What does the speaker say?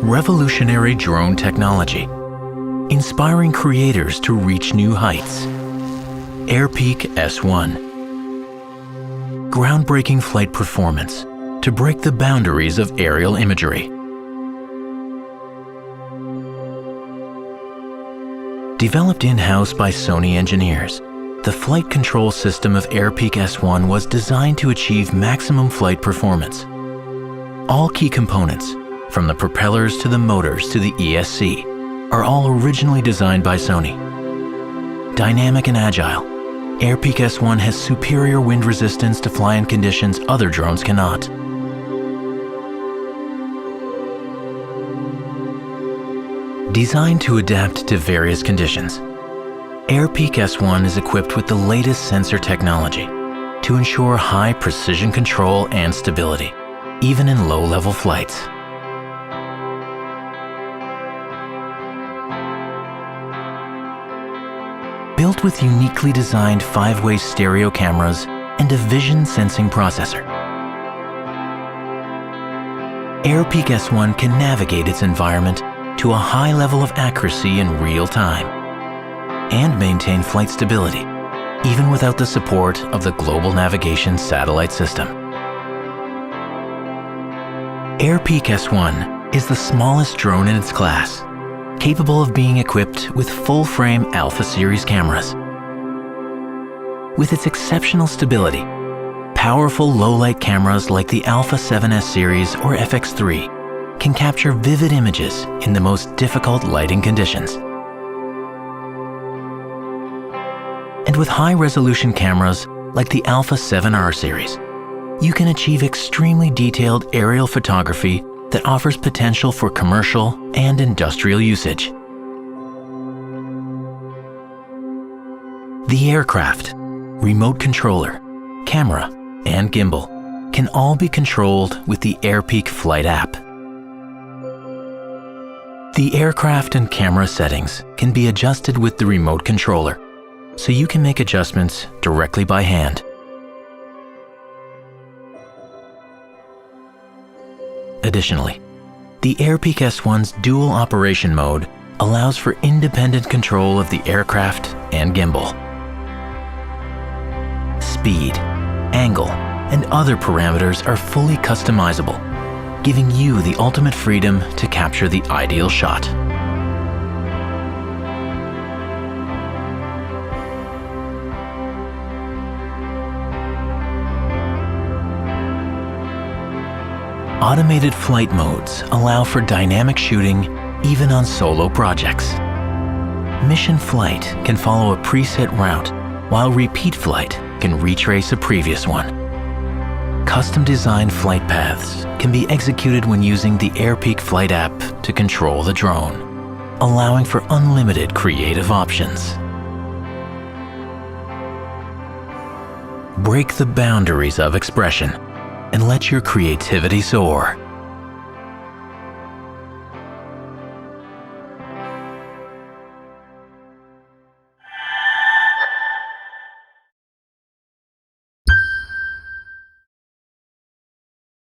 revolutionary drone technology, inspiring creators to reach new heights. Airpeak S1. Groundbreaking flight performance to break the boundaries of aerial imagery. Developed in-house by Sony engineers, the flight control system of Airpeak S1 was designed to achieve maximum flight performance. All key components, from the propellers to the motors to the ESC, are all originally designed by Sony. Dynamic and agile, Airpeak S1 has superior wind resistance to fly in conditions other drones cannot. Designed to adapt to various conditions, Airpeak S1 is equipped with the latest sensor technology to ensure high precision control and stability, even in low-level flights. Built with uniquely designed 5-way stereo cameras and a vision sensing processor, Airpeak S1 can navigate its environment to a high level of accuracy in real time and maintain flight stability, even without the support of the Global Navigation Satellite System. Airpeak S1 is the smallest drone in its class, capable of being equipped with full-frame Alpha Series cameras. With its exceptional stability, powerful low-light cameras like the Alpha 7S series or FX3 can capture vivid images in the most difficult lighting conditions. And with high-resolution cameras like the Alpha 7R series, you can achieve extremely detailed aerial photography that offers potential for commercial and industrial usage. The aircraft, remote controller, camera, and gimbal can all be controlled with the Airpeak Flight app. The aircraft and camera settings can be adjusted with the remote controller, so you can make adjustments directly by hand. Additionally, the Airpeak S1's dual operation mode allows for independent control of the aircraft and gimbal. Speed, angle, and other parameters are fully customizable, giving you the ultimate freedom to capture the ideal shot. Automated flight modes allow for dynamic shooting even on solo projects. Mission flight can follow a preset route, while repeat flight can retrace a previous one. Custom-designed flight paths can be executed when using the Airpeak Flight app to control the drone, allowing for unlimited creative options. Break the boundaries of expression and let your creativity soar.